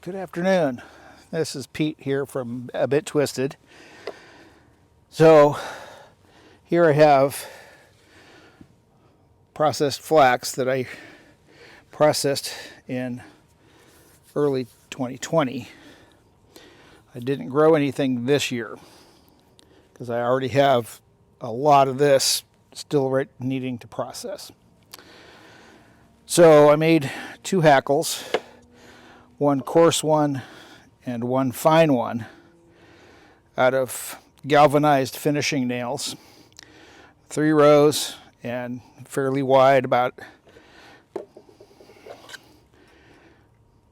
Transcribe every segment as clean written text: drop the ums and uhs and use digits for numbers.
Good afternoon. This is Pete here from A Bit Twisted. So here I have processed flax that I processed in early 2020. I didn't grow anything this year because I already have a lot of this still needing to process. So I made two hackles, one coarse one and one fine one, out of galvanized finishing nails. 3 rows and fairly wide, about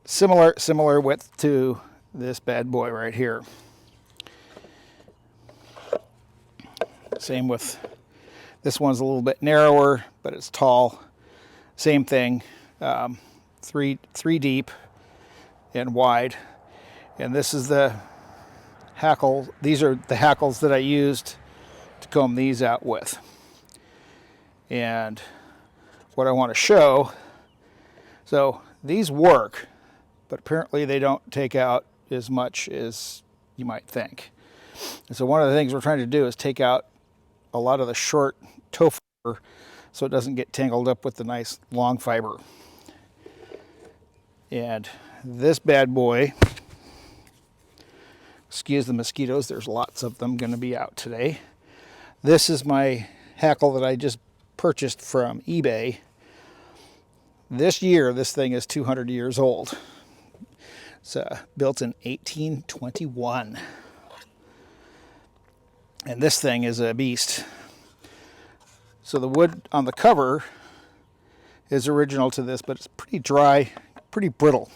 similar width to this bad boy right here. Same with this one's a little bit narrower, but it's tall. Same thing, three deep and wide. And this is the hackle. These are the hackles that I used to comb these out with. And what I want to show, so these work, but apparently they don't take out as much as you might think. And so one of the things we're trying to do is take out a lot of the short toe fiber so it doesn't get tangled up with the nice long fiber. And this bad boy, excuse the mosquitoes, there's lots of them going to be out today. This is my hackle that I just purchased from eBay. This year, this thing is 200 years old. It's built in 1821. And this thing is a beast. So the wood on the cover is original to this, but it's pretty dry, pretty brittle.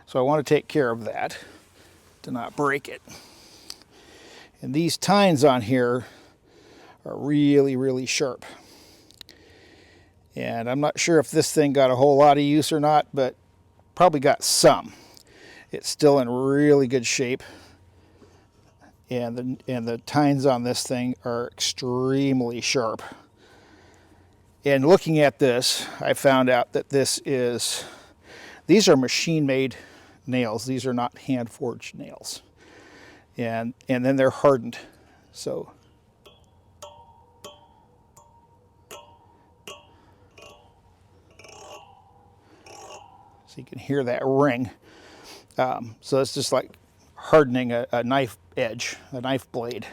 So I want to take care of that to not break it. And these tines on here are really sharp. And I'm not sure if this thing got a whole lot of use or not, but probably got some. It's still in really good shape. And the tines on this thing are extremely sharp. And looking at this, I found out that these are machine-made nails. These are not hand-forged nails. And then they're hardened. So you can hear that ring. So it's just like hardening a knife edge, a knife blade,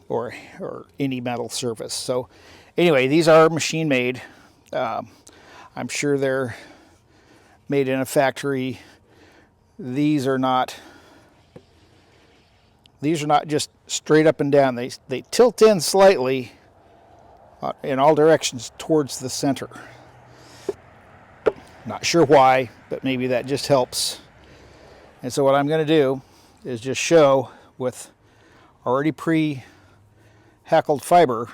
or any metal surface. So anyway, these are machine made. I'm sure they're made in a factory. These are not just straight up and down. They tilt in slightly in all directions towards the center. Not sure why, but maybe that just helps. And so what I'm going to do is just show with already pre-hackled fiber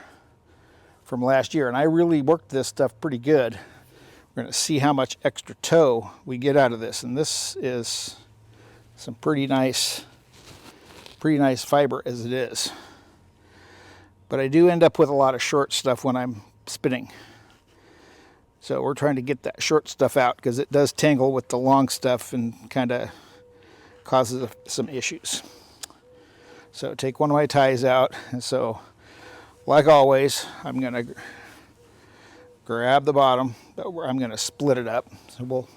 from last year. And I really worked this stuff pretty good. We're going to see how much extra toe we get out of this. And this is some pretty nice fiber as it is. But I do end up with a lot of short stuff when I'm spinning. So we're trying to get that short stuff out because it does tangle with the long stuff and kind of causes some issues. So take one of my ties out. And so, like always, I'm going to grab the bottom, but I'm going to split it up. So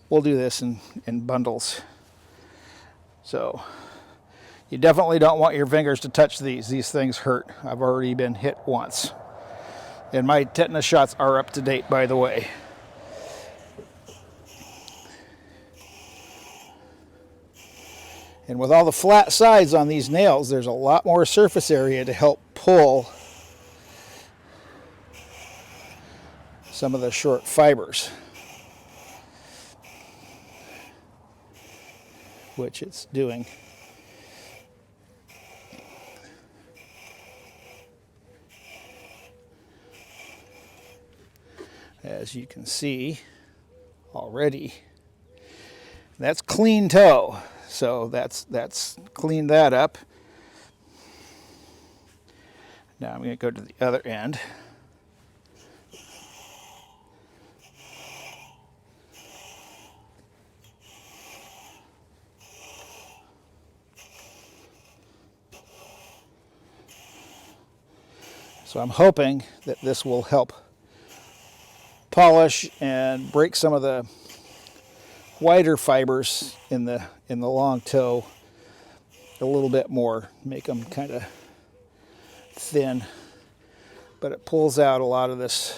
we'll do this in bundles. So you definitely don't want your fingers to touch these. These things hurt. I've already been hit once. And my tetanus shots are up to date, by the way. And with all the flat sides on these nails, there's a lot more surface area to help pull some of the short fibers, which it's doing. As you can see already, that's clean toe. So that's cleaned that up. Now I'm going to go to the other end. So I'm hoping that this will help polish and break some of the wider fibers in the long toe a little bit more, make them kind of thin, but it pulls out a lot of this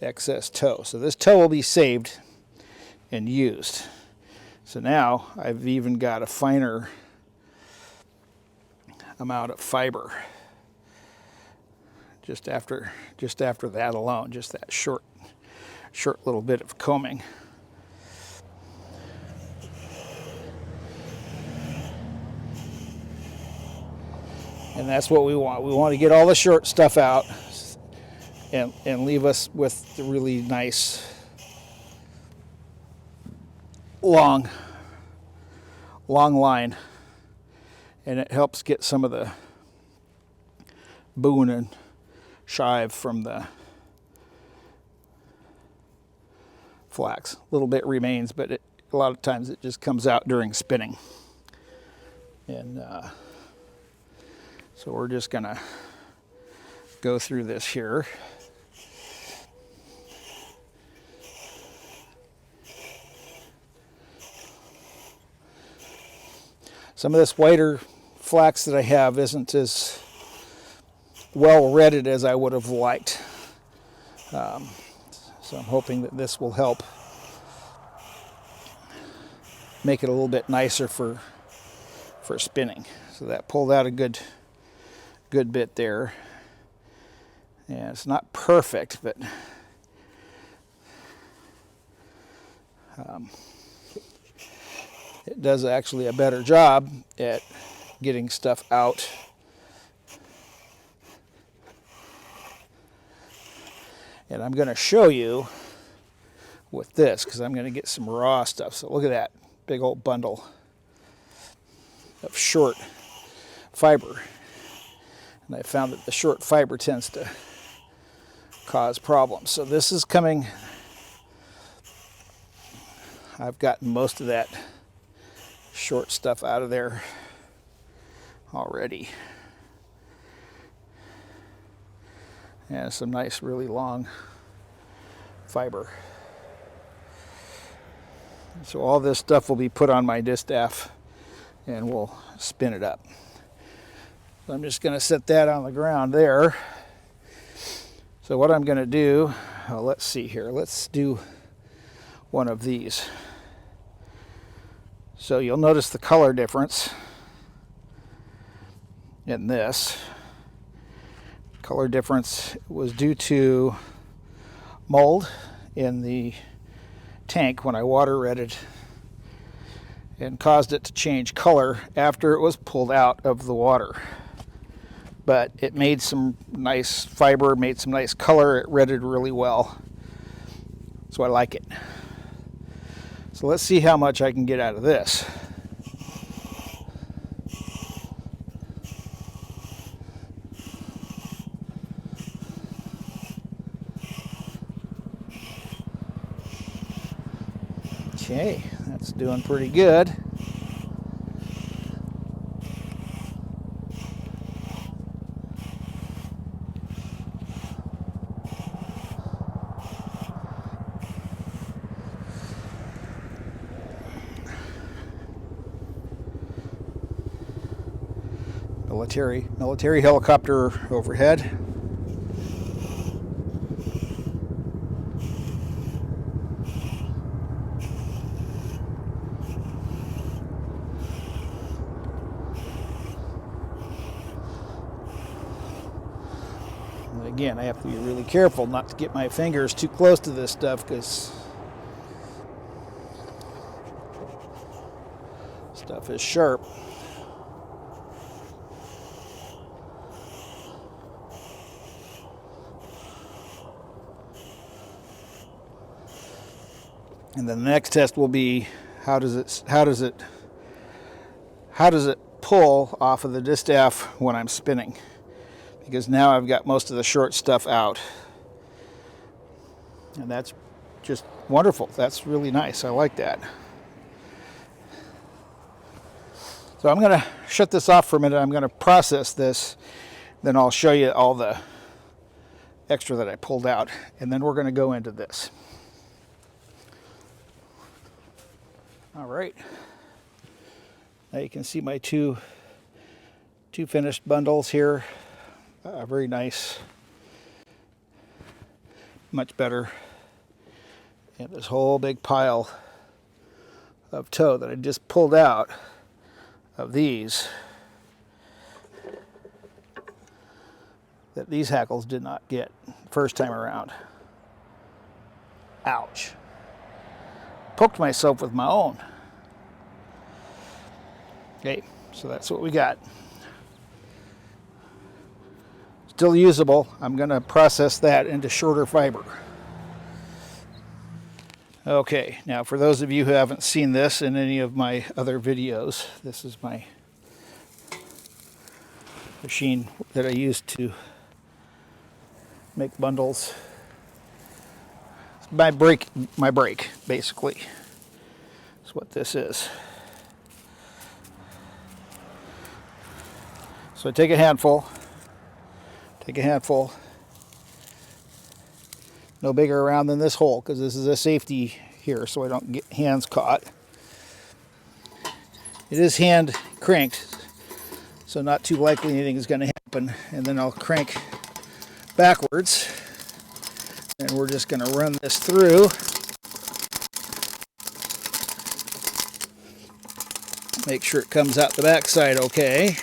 excess toe. So this toe will be saved and used. So now I've even got a finer amount of fiber just after that alone, just that short little bit of combing. And that's what we want. We want to get all the short stuff out and leave us with the really nice long line. And it helps get some of the boon and shive from the flax. A little bit remains, but a lot of times it just comes out during spinning. And so we're just gonna go through this here. Some of this whiter flax that I have isn't as well retted as I would have liked. So I'm hoping that this will help make it a little bit nicer for spinning. So that pulled out a good bit there. And it's not perfect, but it does actually a better job at getting stuff out. And I'm going to show you with this because I'm going to get some raw stuff. So look at that big old bundle of short fiber. And I found that the short fiber tends to cause problems. So this is coming. I've gotten most of that short stuff out of there already. And some nice, really long fiber. So all this stuff will be put on my distaff and we'll spin it up. So I'm just going to set that on the ground there. So what I'm going to do, let's see here. Let's do one of these. So you'll notice the color difference in this. Color difference was due to mold in the tank when I water retted and caused it to change color after it was pulled out of the water. But it made some nice fiber, made some nice color, it retted really well. So I like it. So let's see how much I can get out of this. Okay, that's doing pretty good. Military helicopter overhead. And again, I have to be really careful not to get my fingers too close to this stuff because stuff is sharp. And then the next test will be how does it pull off of the distaff when I'm spinning, because now I've got most of the short stuff out, and that's just wonderful. That's really nice. I like that. So I'm going to shut this off for a minute. I'm going to process this Then I'll show you all the extra that I pulled out, and then we're going to go into this. All right. Now you can see my two finished bundles here. Very nice. Much better. And this whole big pile of tow that I just pulled out of these, that these hackles did not get first time around. Ouch. Poked myself with my own. Okay, so that's what we got. Still usable. I'm going to process that into shorter fiber. Okay, now for those of you who haven't seen this in any of my other videos, this is my machine that I used to make bundles. It's my brake, basically. That's what this is. So I take a handful. No bigger around than this hole, because this is a safety here so I don't get hands caught. It is hand cranked, so not too likely anything is going to happen. And then I'll crank backwards, and we're just going to run this through. Make sure it comes out the backside okay.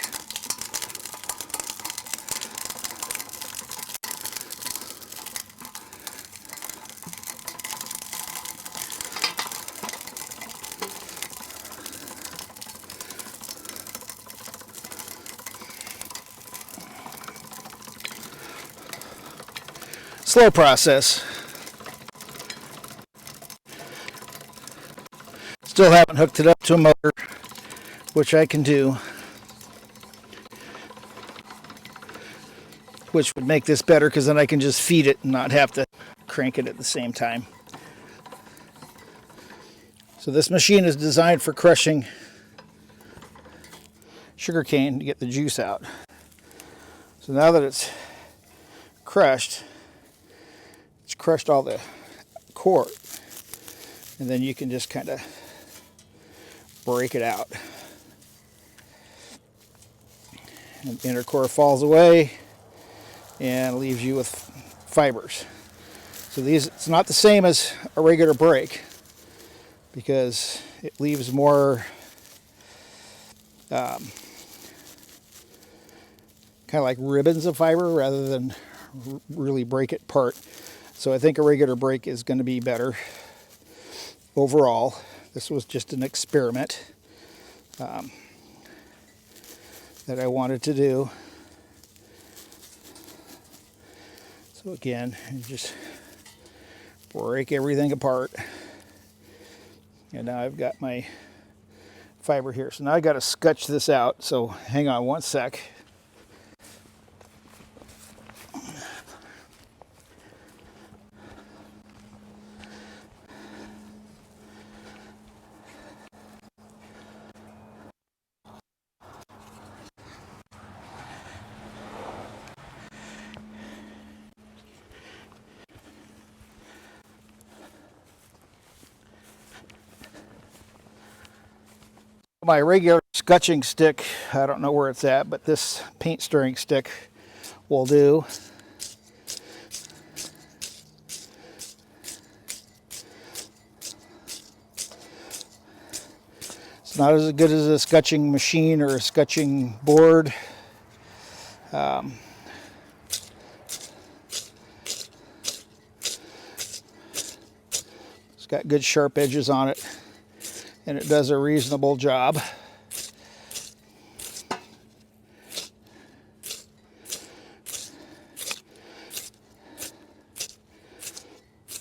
Slow process. Still haven't hooked it up to a motor, which I can do, which would make this better because then I can just feed it and not have to crank it at the same time. So this machine is designed for crushing sugarcane to get the juice out. So now that it's crushed all the core, and then you can just kind of break it out. And the inner core falls away and leaves you with fibers. So these, it's not the same as a regular brake because it leaves more kind of like ribbons of fiber rather than really break it apart. So I think a regular brake is going to be better overall. This was just an experiment that I wanted to do. So again, you just break everything apart. And now I've got my fiber here. So now I got to scutch this out. So hang on one sec. My regular scutching stick, I don't know where it's at, but this paint stirring stick will do. It's not as good as a scutching machine or a scutching board. It's got good sharp edges on it, and it does a reasonable job.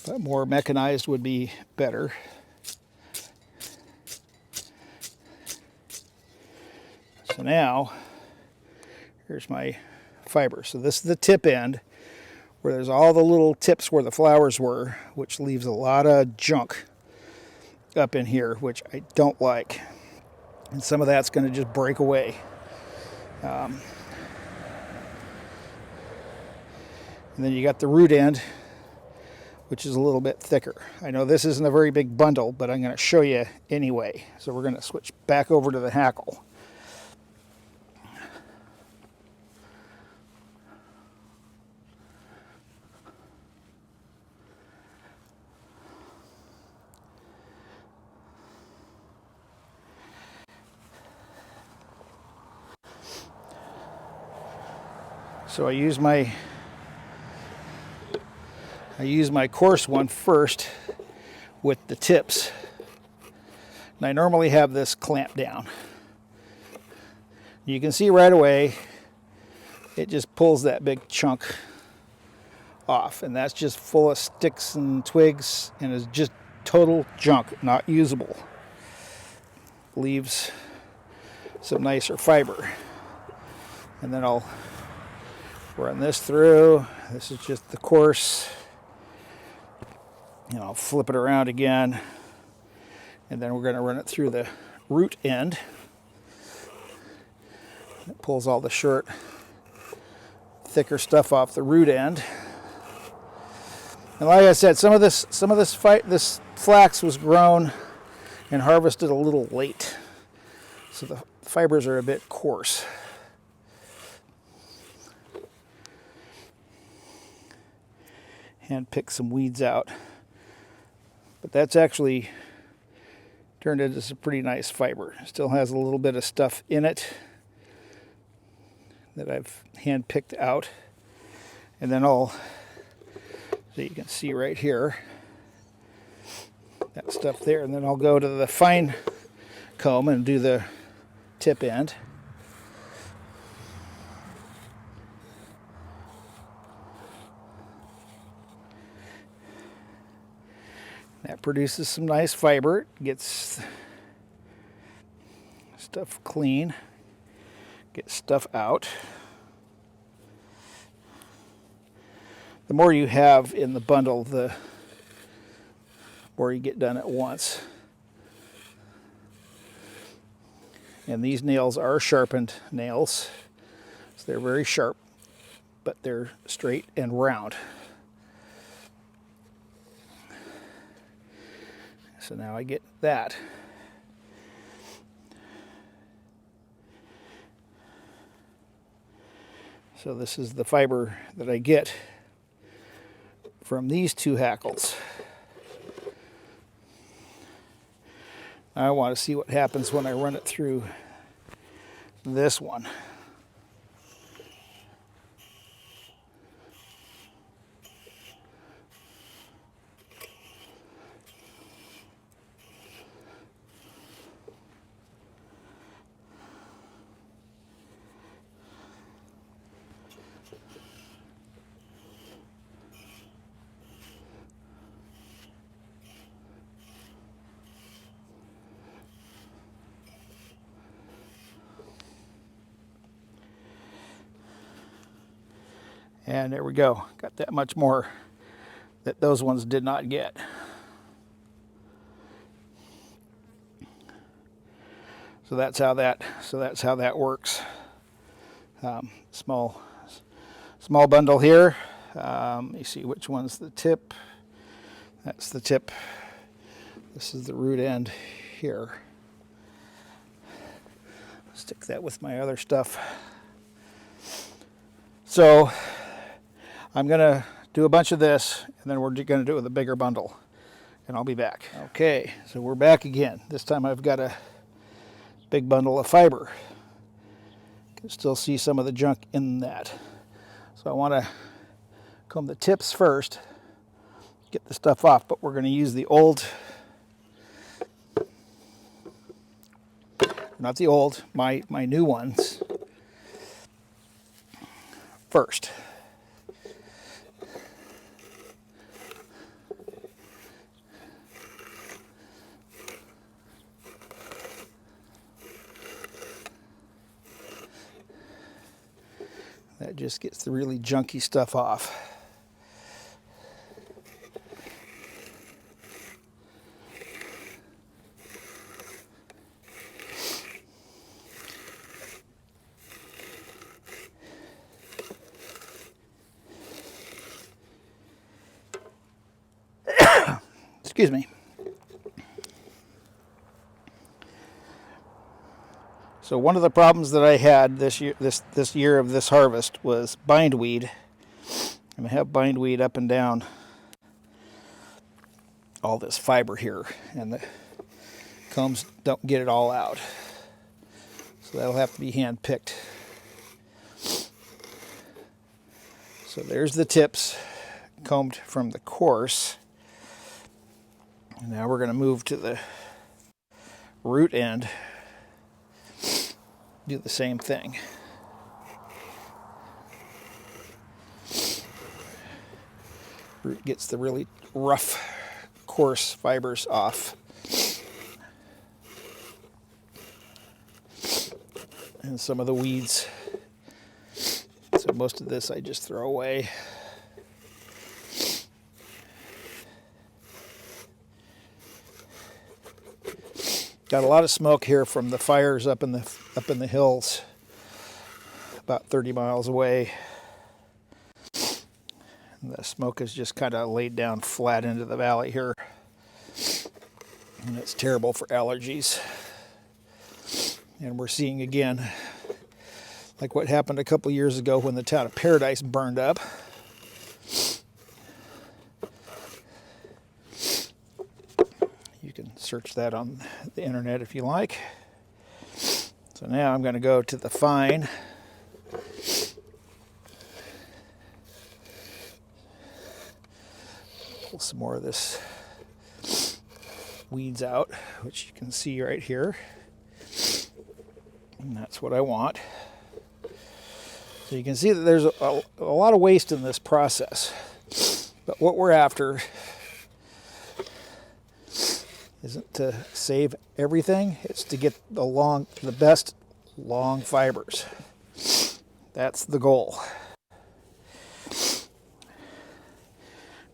But more mechanized would be better. So now, here's my fiber. So this is the tip end, where there's all the little tips where the flowers were, which leaves a lot of junk up in here, which I don't like. And some of that's going to just break away. And then you got the root end, which is a little bit thicker. I know this isn't a very big bundle, but I'm going to show you anyway. So we're going to switch back over to the hackle. So I use my coarse one first with the tips. And I normally have this clamped down. You can see right away it just pulls that big chunk off, and that's just full of sticks and twigs and is just total junk, not usable. Leaves some nicer fiber. And then I'll run this through. This is just the coarse. And I'll flip it around again. And then we're going to run it through the root end. It pulls all the short, thicker stuff off the root end. And like I said, some of this flax was grown and harvested a little late. So the fibers are a bit coarse. And pick some weeds out. But that's actually turned into some pretty nice fiber. Still has a little bit of stuff in it that I've hand picked out. And then so you can see right here, that stuff there. And then I'll go to the fine comb and do the tip end. That produces some nice fiber. It gets stuff clean, gets stuff out. The more you have in the bundle, the more you get done at once. And these nails are sharpened nails, so they're very sharp, but they're straight and round. So now I get that. So this is the fiber that I get from these two hackles. I want to see what happens when I run it through this one. And there we go. Got that much more that those ones did not get. So that's how that works. Small bundle here. You see which one's the tip. That's the tip. This is the root end here. Stick that with my other stuff. So I'm going to do a bunch of this, and then we're going to do it with a bigger bundle, and I'll be back. Okay, so we're back again. This time I've got a big bundle of fiber. You can still see some of the junk in that. So I want to comb the tips first, get the stuff off, but we're going to use the old, not the old, my new ones first. That just gets the really junky stuff off. Excuse me. So one of the problems that I had this year of this harvest was bindweed. And I have bindweed up and down all this fiber here, and the combs don't get it all out. So that'll have to be hand picked. So there's the tips combed from the coarse. And now we're going to move to the root end. Do the same thing. Root gets the really rough, coarse fibers off. And some of the weeds. So most of this I just throw away. Got a lot of smoke here from the fires up in the hills, about 30 miles away. And the smoke is just kind of laid down flat into the valley here, and it's terrible for allergies. And we're seeing again, like what happened a couple years ago when the town of Paradise burned up. You can search that on the internet if you like. So now I'm going to go to the fine. Pull some more of this weeds out, which you can see right here. And that's what I want. So you can see that there's a lot of waste in this process. But what we're after isn't to save everything, it's to get the best long fibers. That's the goal.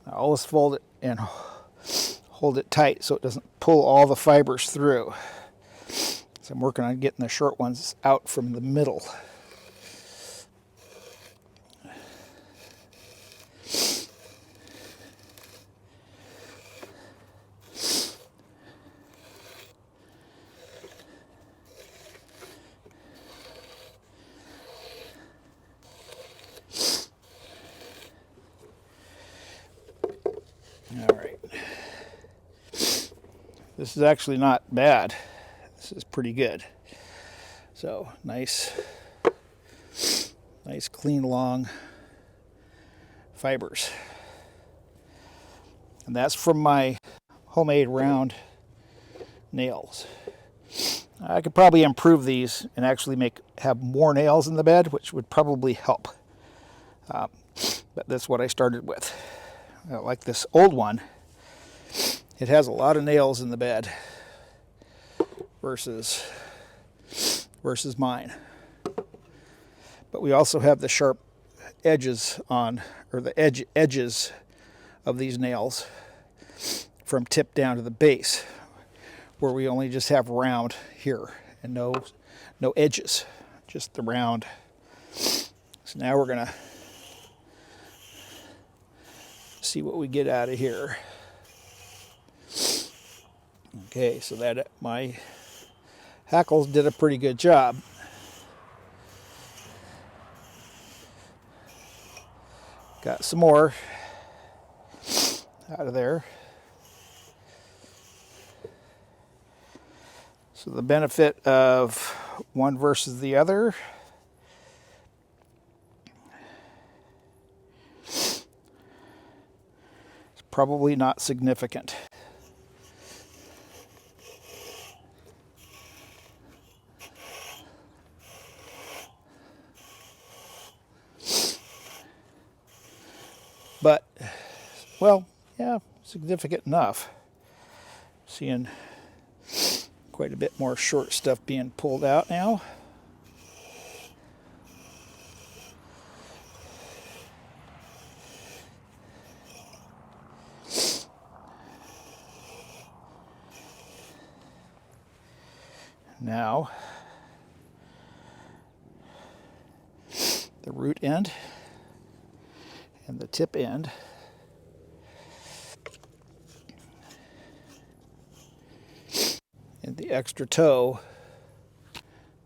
Now always fold it and hold it tight so it doesn't pull all the fibers through. So I'm working on getting the short ones out from the middle. All right. This is actually not bad. This is pretty good. So nice clean long fibers. And that's from my homemade round nails. I could probably improve these and actually have more nails in the bed, which would probably help. But that's what I started with. Like this old one, it has a lot of nails in the bed versus mine. But we also have the sharp edges on, or the edges of these nails from tip down to the base, where we only just have round here and no edges, just the round. So now we're gonna see what we get out of here. Okay, so that my hackles did a pretty good job. Got some more out of there. So the benefit of one versus the other. Probably not significant. But, well, yeah, significant enough. Seeing quite a bit more short stuff being pulled out now. Now, the root end and the tip end. and the extra toe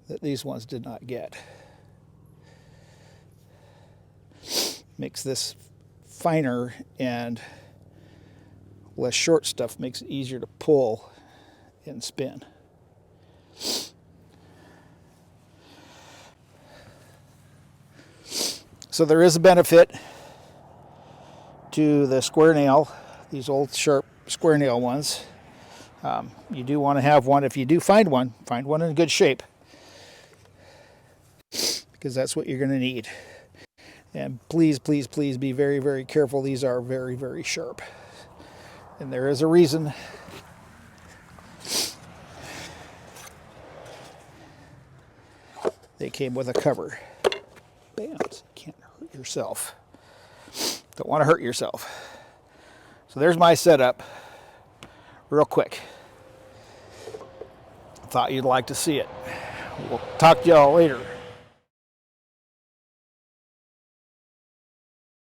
that these ones did not get. Makes this finer, and less short stuff makes it easier to pull and spin. So there is a benefit to the square nail, these old sharp square nail ones. You do want to have one. If you do find one in good shape, because that's what you're going to need. And please, please, please be very, very careful. These are very, very sharp. And there is a reason. They came with a cover. Bam, so you can't hurt yourself. Don't want to hurt yourself. So there's my setup, real quick. Thought you'd like to see it. We'll talk to y'all later.